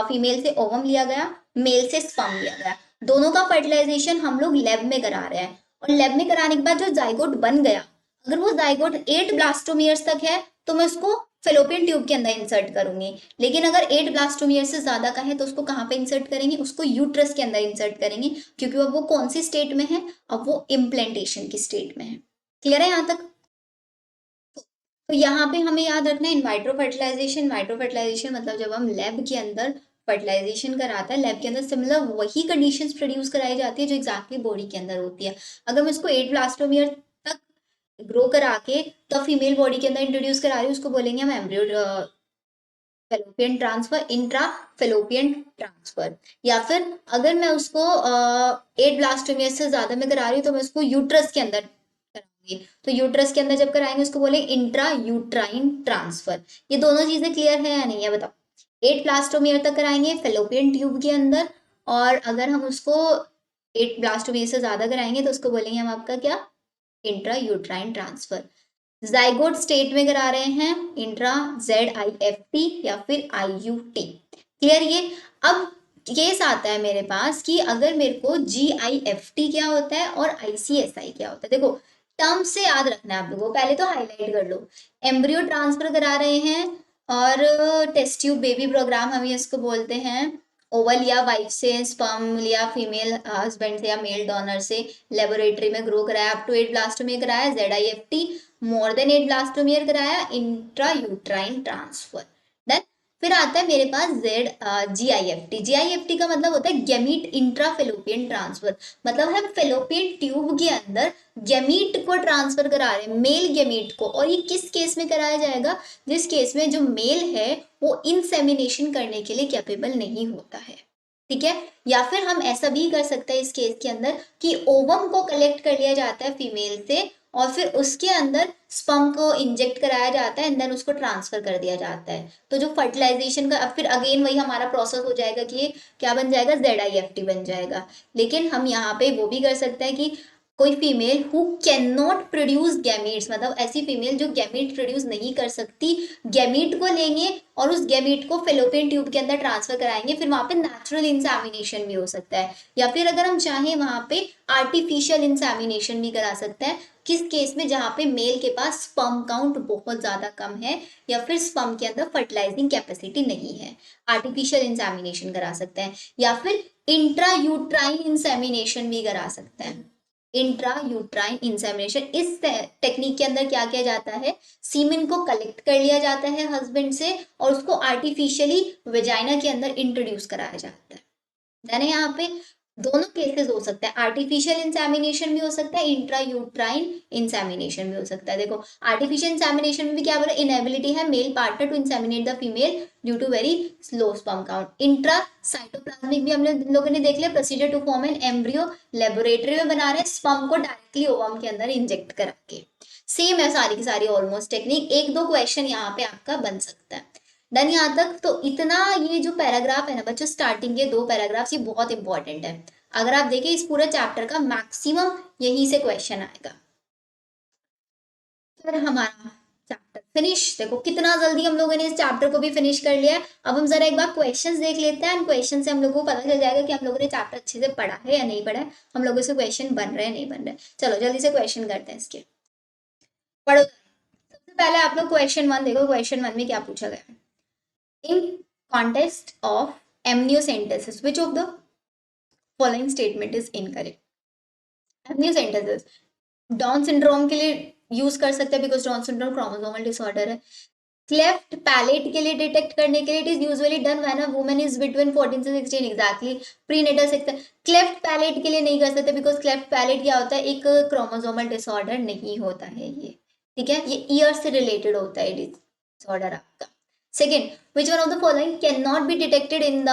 फीमेल से ओवम लिया गया, मेल से स्पर्म लिया गया, दोनों का फर्टिलाइजेशन हम लोग लैब में करा रहे हैं। और लैब में कराने के बाद जो जाइगोट बन गया, अगर वो जाइगोट 8 ब्लास्टोमियर्स तक है तो मैं उसको फेलोपियन ट्यूब के अंदर इंसर्ट करूंगी। लेकिन अगर 8 ब्लास्टोमियर से ज्यादा का है तो उसको कहाँ पे इंसर्ट करेंगे, उसको यूट्रस के अंदर इंसर्ट करेंगे, क्योंकि अब वो कौन सी स्टेट में है, अब वो इम्प्लांटेशन की स्टेट में है। क्लियर है यहाँ तक? तो यहाँ पे हमें याद रखना है इनवाइट्रो फर्टिलाइजेशन। वाइट्रो फर्टिलाइजेशन मतलब जब हम लैब के अंदर फर्टिलाइजेशन कराता है, लैब के अंदर सिमिलर वही कंडीशंस प्रोड्यूस कराई जाती है जो एग्जैक्टली बॉडी के अंदर होती है। अगर मैं उसको 8 ब्लास्टोमियर तक ग्रो करा के तब फीमेल बॉडी के अंदर इंट्रोड्यूस करा रही हूँ, उसको बोलेंगे हम embryo fallopian transfer, intra fallopian transfer. या फिर अगर मैं उसको 8 ब्लास्टोमियर से ज्यादा में करा रही हूँ तो मैं उसको यूट्रस के अंदर कराऊंगी। तो यूट्रस के अंदर जब कराएंगे उसको बोलेंगे इंट्रा यूट्राइन ट्रांसफर। ये दोनों चीजें क्लियर है या नहीं है बताओ? 8 ब्लास्टोमियर तक कराएंगे फेलोपियन ट्यूब के अंदर, और अगर हम उसको 8 ब्लास्टोमियर से ज्यादा कराएंगे तो उसको बोलेंगे हम आपका क्या, intra uterine transfer. Zygote state में करा रहे हैं इंट्रा ZIFT या फिर IUT। क्लियर ये? अब केस आता है मेरे पास कि अगर मेरे को GIFT क्या होता है और ICSI क्या होता है। देखो टर्म से याद रखना है आप लोगों को, पहले तो हाईलाइट कर लो। एम्ब्रियो ट्रांसफर करा रहे हैं और टेस्ट ट्यूब बेबी प्रोग्राम हम इसको बोलते हैं। ओवल या वाइफ से स्पर्म लिया, फीमेल हस्बैंड से या मेल डोनर से लेबोरेटरी में ग्रो कराया, अप टू 8 ब्लास्टोमियर कराया ZIFT, मोर देन 8 ब्लास्टोमियर कराया इंट्रा यूट्राइन ट्रांसफर। देन फिर आता है मेरे पास GIFT। GIFT का मतलब होता है गैमीट इंट्रा फेलोपियन ट्रांसफर। मतलब हम फेलोपियन ट्यूब के अंदर गैमीट को ट्रांसफर करा रहे हैं, मेल गैमीट को। और ये किस केस में कराया जाएगा, जिस केस में जो मेल है वो इंसेमिनेशन करने के लिए कैपेबल नहीं होता है। ठीक है, या फिर हम ऐसा भी कर सकते हैं इस केस के अंदर कि ओवम को कलेक्ट कर लिया जाता है फीमेल से और फिर उसके अंदर स्पर्म को इंजेक्ट कराया जाता है एंड देन उसको ट्रांसफर कर दिया जाता है। तो जो फर्टिलाइजेशन का अब फिर अगेन वही हमारा प्रोसेस हो जाएगा कि ये क्या बन जाएगा, ZIFT बन जाएगा। लेकिन हम यहाँ पे वो भी कर सकते हैं कि कोई female who can not produce gametes, मतलब ऐसी फीमेल जो गैमीट प्रोड्यूस नहीं कर सकती, गैमीट को लेंगे और उस गैमीट को फेलोपियन ट्यूब के अंदर ट्रांसफर कराएंगे, फिर वहां पे नेचुरल इंसेमिनेशन भी हो सकता है। या फिर अगर हम चाहें वहां पे आर्टिफिशियल इंसेमिनेशन भी करा सकते हैं। किस केस में, जहां पे मेल के पास स्पर्म काउंट बहुत ज्यादा कम है या फिर स्पर्म के अंदर फर्टिलाइजिंग कैपेसिटी नहीं है, आर्टिफिशियल इंसेमिनेशन करा सकते हैं। या फिर इंट्रा यूट्राइन इंसेमिनेशन भी करा सकते हैं। इंट्रा यूट्राइन इंसेमिनेशन, इस टेक्निक के अंदर क्या किया जाता है, सीमेन को कलेक्ट कर लिया जाता है हस्बैंड से और उसको आर्टिफिशियली वेजाइना के अंदर इंट्रोड्यूस कराया जाता है। यानी यहाँ पे दोनों केसेस हो सकते हैं, आर्टिफिशियल इंसेमिनेशन भी हो सकता है, इंट्रा यूट्राइन इंसेमिनेशन भी हो सकता है। देखो आर्टिफिशियल इंसेमिनेशन में भी क्या बोला, इनएबिलिटी है male partner to inseminate the female due to very slow sperm count. Intra cytoplasmic भी हम लोगों ने देख लिया, procedure to form an embryo, laboratory में बना रहे हैं स्पर्म को डायरेक्टली ओवम के अंदर इंजेक्ट करा के। सेम है सारी की सारी ऑलमोस्ट टेक्निक, एक दो क्वेश्चन यहाँ पे आपका बन सकता है। देन यहाँ तक तो इतना, ये जो पैराग्राफ है ना बच्चों, स्टार्टिंग के 2 पैराग्राफ ये बहुत इंपॉर्टेंट है। अगर आप देखें इस पूरे चैप्टर का मैक्सिमम यहीं से क्वेश्चन आएगा। फिर हमारा चैप्टर फिनिश, देखो कितना जल्दी हम लोगों ने इस चैप्टर को भी फिनिश कर लिया है। अब हम जरा एक बार क्वेश्चंस देख लेते हैं, क्वेश्चन से हम लोगों को पता चल जाएगा कि हम लोगों ने चैप्टर अच्छे से पढ़ा है या नहीं पढ़ा है, हम लोगों से क्वेश्चन बन रहे हैं नहीं बन रहे। चलो जल्दी से क्वेश्चन करते हैं इसके, पढ़ो। सबसे पहले आप लोग क्वेश्चन 1 देखो, क्वेश्चन 1 में क्या पूछा गया। In context of amniocentesis, which of the following statement is incorrect. Amniocentesis Down syndrome के लिए यूज कर सकते हैं because down syndrome chromosomal disorder है। क्लेफ्ट पैलेट के लिए डिटेक्ट करने के लिए it is usually done when a woman is between 14 से 16 exactly prenatal sex. Cleft palate के लिए नहीं कर सकते बिकॉज क्लेफ्ट पैलेट क्या होता है, एक क्रोमोसोमल डिसऑर्डर नहीं होता है ये, ठीक है, ये ईयर से रिलेटेड होता है डिसऑर्डर आपका। Second, which one of the following can not be detected in the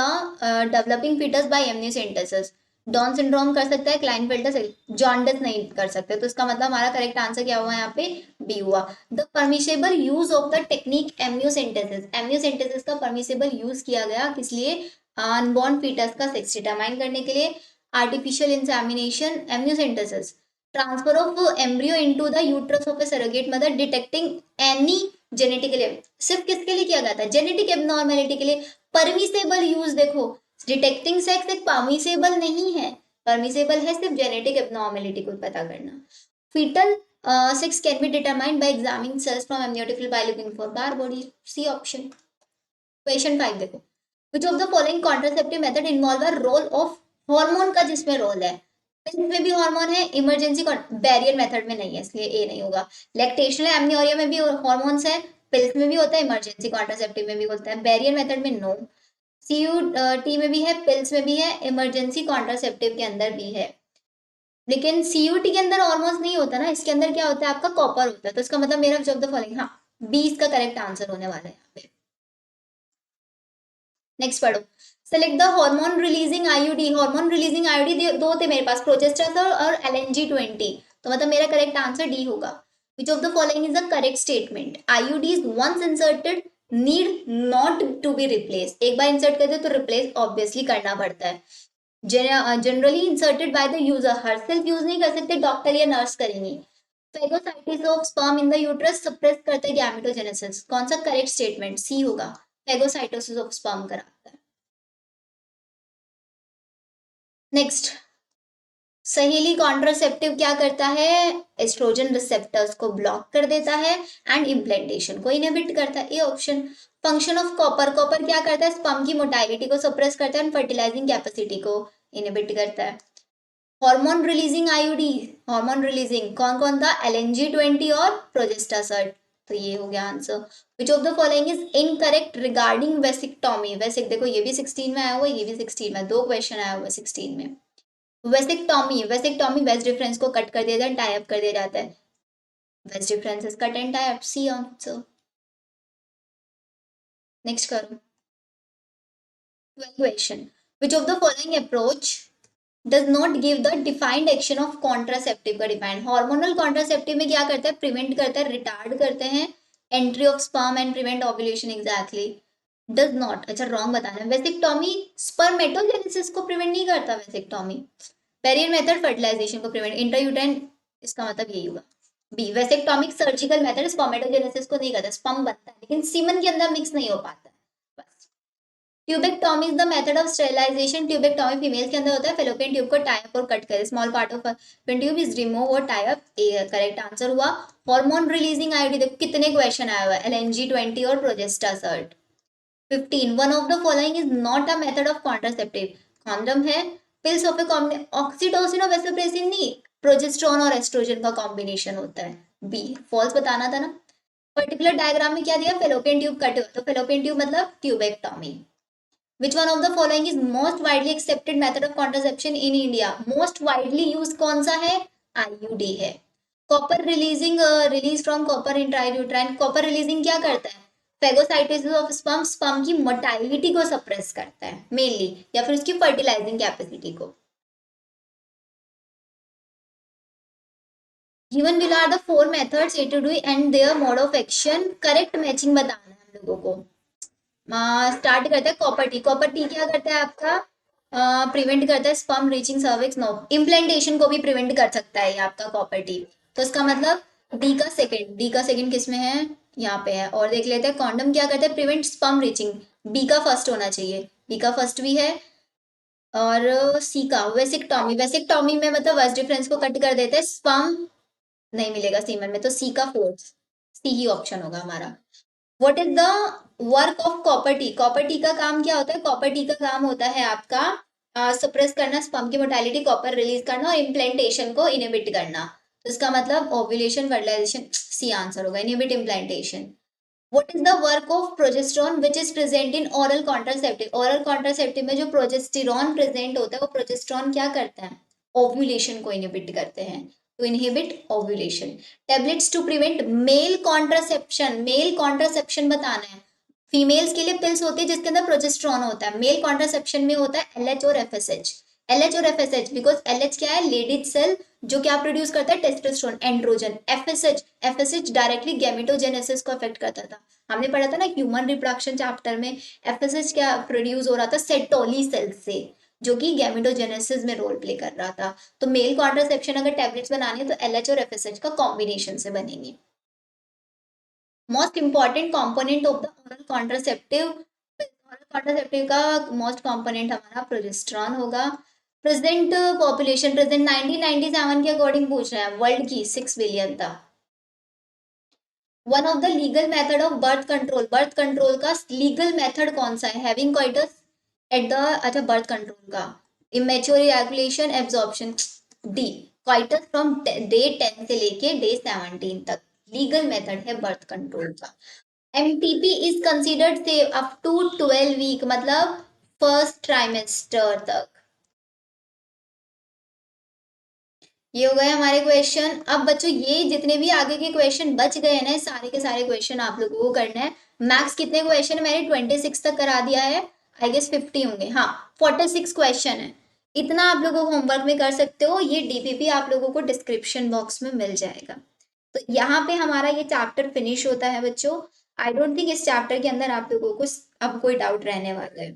developing foetus by amniocentesis. Down syndrome कर सकता है, क्लाइनफेल्टर, जॉन्डिस नहीं कर सकते, तो इसका मतलब हमारा करेक्ट आंसर क्या हुआ यहाँ पे, बी हुआ। The permissible use of the technique amniocentesis, amniocentesis का परमिसेबल यूज किया गया किस लिए, अनबॉर्न फीटस का सेक्स डिटरमाइन करने के लिए। Artificial insemination, amniocentesis, transfer of embryo into the uterus of A surrogate mother, detecting any genetically, सिर्फ किसके लिए किया गया था, जेनेटिक एबनॉर्मेलिटी के लिए। परमिसेबल यूज देखो, डिटेक्टिंग सेक्स एक परमिसेबल नहीं है, परमिसेबल है सिर्फ जेनेटिक एबनॉर्मेलिटी को पता करना। Foetal sex can be determined by examining cells from amniotic by looking for Barr body, C option. Question 5 देखो, which of the following contraceptive method involve a role of hormone का, जिसमें role है, इसमें भी hormone है, emergency barrier method में नहीं है, इसलिए ए नहीं होगा। लैक्टेशनल एमनियोरिया में भी हार्मोन्स है, पिल्स में भी होता है, इमरजेंसी कॉन्ट्रासेप्टिव में भी होता है, बैरियर मेथड में नो। सीयू टी में भी है, पिल्स में भी है, इमरजेंसी कॉन्ट्रासेप्टिव के अंदर भी है, लेकिन सीयूटी के अंदर हार्मोन्स नहीं होता ना, इसके अंदर क्या होता है आपका, कॉपर होता है, तो इसका मतलब मेरा जॉब द फॉलोइंग, हाँ बी इसका करेक्ट आंसर होने वाला है यहाँ पे। नेक्स्ट पढ़ो, select the hormone releasing IUD, hormone releasing IUD दो थे मेरे पास, प्रोजेस्टेरोन और LNG-20, तो मतलब मेरा करेक्ट आंसर डी होगा। Which of the following is the correct statement, IUD is once inserted need not to be replace, एक बार इंसर्ट करते तो रिप्लेस ऑब्वियसली करना पड़ता है। Generally inserted by the user, herself use नहीं कर सकते, डॉक्टर या नर्स करेंगी। Phagocytosis of sperm in the uterus suppress करते हैं गैमेटोजेनेसिस, कौन सा करेक्ट स्टेटमेंट, सी होगा, फेगोसाइटोसिस ऑफ स्पर्म कराता है। नेक्स्ट, सहेली कॉन्ट्रासेप्टिव क्या करता है, एस्ट्रोजन रिसेप्टर्स को ब्लॉक कर देता है एंड इम्प्लांटेशन को इनहिबिट करता है, ये option. Function of copper, copper क्या करता है, स्पर्म की मोटाइलिटी को सप्रेस करता है एंड फर्टिलाइजिंग कैपेसिटी को इनहिबिट करता है। Hormone releasing IUD, hormone releasing कौन कौन था, LNG-20 और प्रोजेस्टासर्ट, तो ये हो गया answer. Which of the following is incorrect regarding vasectomy, वैसिक देखो ये भी 16 में आया हुआ, ये भी 16 में, दो क्वेश्चन आया हुआ 16 में। वेसिक्टोमी, वेसिक्टोमी वेस्ट डिफरेंस को कट कर दिया जाता है, टाई अप कर दिया जाता है, vas deferens is cut and tie up, C answer. Next करो, 12 question, which of the following approach does not give the defined action of contraceptive का डिफाइंड, हार्मोनल कॉन्ट्रासेप्टिव में क्या करता है, प्रिवेंट करता है, रिटार्ड करते हैं entry of sperm and prevent ovulation, exactly does not, अच्छा रॉन्ग बताना है। वेसिक्टोमी स्पर्मेटोजेनेसिस को प्रिवेंट नहीं करता, वेसिक्टोमी बैरियर मेथड फर्टिलाइजेशन को प्रिवेंट, इंट्रायूटेराइन, इसका मतलब यही होगा बी। वेसिक्टोमिक सर्जिकल मेथड स्पर्मेटोजेनेसिस को नहीं करता, स्पर्म बनता है लेकिन सीमन के अंदर मिक्स नहीं हो पाता है, बस। Tubectomy is the method of sterilization, tubectomy female के अंदर होता है, फेलोपियन ट्यूब को टाई अप और कट करे, small part of fallopian tube is remove और टाई अप, करेक्ट आंसर हुआ। हार्मोन रिलीजिंग आईडी देखो कितने क्वेश्चन आया हुआ है, LNG-20 और Progestasert. 15, one of the following is not a method of contraceptive, condom है, पिल्स ऑफ ए ऑक्सीटोसिन और वेसोप्रेसिन नहीं, प्रोजेस्टेरोन और एस्ट्रोजन का कॉम्बिनेशन होता है, बी फॉल्स बताना था ना। पर्टिकुलर डायग्राम में क्या दिया, फेलोपियन ट्यूब कट हुआ, तो फेलोपियन ट्यूब मतलब tubectomy. Which one of the following is most widely accepted method of contraception in India? Most widely used कौन सा है, IUD है। Copper releasing, release from copper intrauterine, copper releasing क्या करता है, फेगोसाइटोसिस ऑफ स्पर्म, स्पर्म की मोटाइलिटी को suppress करता है मेनली, या फिर उसकी फर्टिलाइजिंग कैपेसिटी को। Given below are the four methods A to D and their mode of action, correct matching बताना है हम लोगों को। स्टार्ट करते हैं कॉपर टी, कॉपर टी क्या करता है आपका, प्रिवेंट करता है sperm reaching cervix, no implantation को भी प्रिवेंट कर सकता है ये आपका कॉपर टी, तो इसका मतलब डी का सेकंड, डी का सेकंड किस में है, यहाँ पे है। और देख लेते हैं कॉन्डम क्या करता है, प्रिवेंट स्पर्म रीचिंग, बी का फर्स्ट होना चाहिए, बी का फर्स्ट भी है। और सी का वेसिक्टोमी, वेसिक्टोमी में मतलब वेस्ट डिफरेंस को कट कर देते हैं, स्पर्म नहीं मिलेगा सीमन में, तो सी का फोर्थ, सी ही ऑप्शन होगा हमारा। What is the work of copper T, copper T का काम क्या होता है, कॉपर टी का काम होता है आपका सप्रेस करना, स्पर्म की मोटालिटी, कॉपर रिलीज करना और इम्प्लांटेशन को इनहिबिट करना। तो इसका मतलब ओव्यूलेशन, फर्टिलाइजेशन, सी आंसर होगा, inhibit implantation. What is the work of progesterone which is present in oral contraceptive? Oral contraceptive में जो प्रोजेस्टेरॉन प्रेजेंट होता है वो प्रोजेस्टेरॉन क्या करता है? ओव्यूलेशन को इनहिबिट करते हैं, to inhibit ovulation. Tablets to prevent male contraception, male contraception बताना है। फीमेल्स के लिए पिल्स होती है जिसके अंदर प्रोजेस्टेरॉन होता है, मेल कॉन्ट्रासेप्शन में होता है एलएच और एफएसएच। एलएच और एफएसएच, बिकॉज एलएच क्या है? लेडीज सेल जो क्या प्रोड्यूस करता है? Testosterone, androgen. FSH, FSH directly gametogenesis को अफेक्ट करता था। हमने पढ़ा था ना ह्यूमन रिप्रोडक्शन चैप्टर में, एफएसएच क्या प्रोड्यूस हो रहा था? सेटोली सेल से, जो कि गैमेटोजेनेसिस में रोल प्ले कर रहा था। तो मेल कॉन्ट्रासेप्शन अगर टैबलेट्स बनाने तो एलएच और एफएसएच का कॉम्बिनेशन से बनेंगे। Most important component of the oral contraceptive, oral contraceptive का मोस्ट कंपोनेंट हमारा प्रोजेस्टेरॉन होगा। प्रेजेंट पॉपुलेशन, प्रेजेंट 1997 के अकॉर्डिंग पूछ रहे हैं, वर्ल्ड की 6 बिलियन था। One of the legal method of birth control, birth control का लीगल मेथड कौन सा है? हैविंग कॉइटस एट द, अच्छा बर्थ कंट्रोल का, immature ejaculation, absorption, D, coitus from day 10 से लेके डे 17 तक लीगल मेथड है बर्थ कंट्रोल का। MTP is considered safe up to 12 week, मतलब फर्स्ट ट्राइमेस्टर तक। ये हो गए हमारे क्वेश्चन। अब बच्चों ये जितने भी आगे के क्वेश्चन बच गए हैं ना, सारे के सारे क्वेश्चन आप लोगों को करना है। मैक्स कितने क्वेश्चन मैंने 26 तक करा दिया है, आई गेस 50 होंगे, हाँ 46 क्वेश्चन है। इतना आप लोगों को होमवर्क में कर सकते हो, ये डीपीपी आप लोगों को डिस्क्रिप्शन बॉक्स में मिल जाएगा। तो यहाँ पे हमारा ये चैप्टर फिनिश होता है बच्चों। आई डोंट थिंक इस चैप्टर के अंदर आप लोगों को अब कोई डाउट रहने वाला है,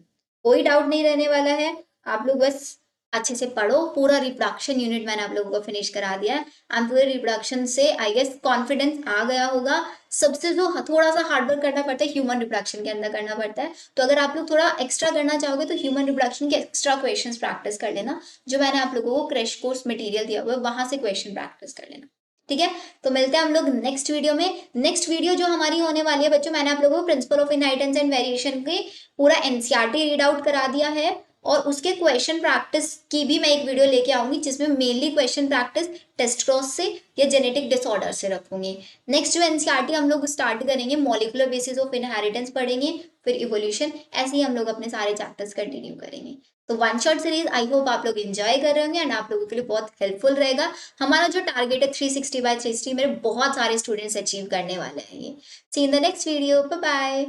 कोई डाउट नहीं रहने वाला है। आप लोग बस अच्छे से पढ़ो। पूरा रिप्रोडक्शन यूनिट मैंने आप लोगों को फिनिश करा दिया है। एंड पूरे रिप्रोडक्शन से आई गेस कॉन्फिडेंस आ गया होगा। सबसे जो थोड़ा सा हार्डवर्क करना पड़ता है ह्यूमन रिप्रोडक्शन के अंदर करना पड़ता है। तो अगर आप लोग थोड़ा एक्स्ट्रा करना चाहोगे तो ह्यूमन रिप्रोडक्शन के एक्स्ट्रा क्वेश्चंस प्रैक्टिस कर लेना, जो मैंने आप लोगों को क्रैश कोर्स मटेरियल दिया हुआ है वहां से क्वेश्चन प्रैक्टिस कर लेना। ठीक है, तो मिलते हैं हम लोग नेक्स्ट वीडियो में। नेक्स्ट वीडियो जो हमारी होने वाली है बच्चों, मैंने आप लोगों को principle of inheritance and variation के पूरा एनसीईआरटी रीड आउट करा दिया है, और उसके क्वेश्चन प्रैक्टिस की भी मैं एक वीडियो लेके आऊंगी जिसमें mainly question practice test cross से या जेनेटिक डिसऑर्डर से रखूंगी। नेक्स्ट जो एनसीईआरटी हम लोग स्टार्ट करेंगे, मॉलिक्यूलर बेसिस ऑफ इनहेरिटेंस पढ़ेंगे, फिर इवोल्यूशन, ऐसे ही हम लोग अपने सारे चैप्टर्स कंटिन्यू करेंगे। तो one shot series I hope आप लोग एंजॉय कर रहे होंगे एंड आप लोगों के लिए बहुत हेल्पफुल रहेगा। हमारा जो टारगेट है 360 बाय 360 मेरे बहुत सारे स्टूडेंट्स अचीव करने वाले हैं ये। See in the next video, bye bye.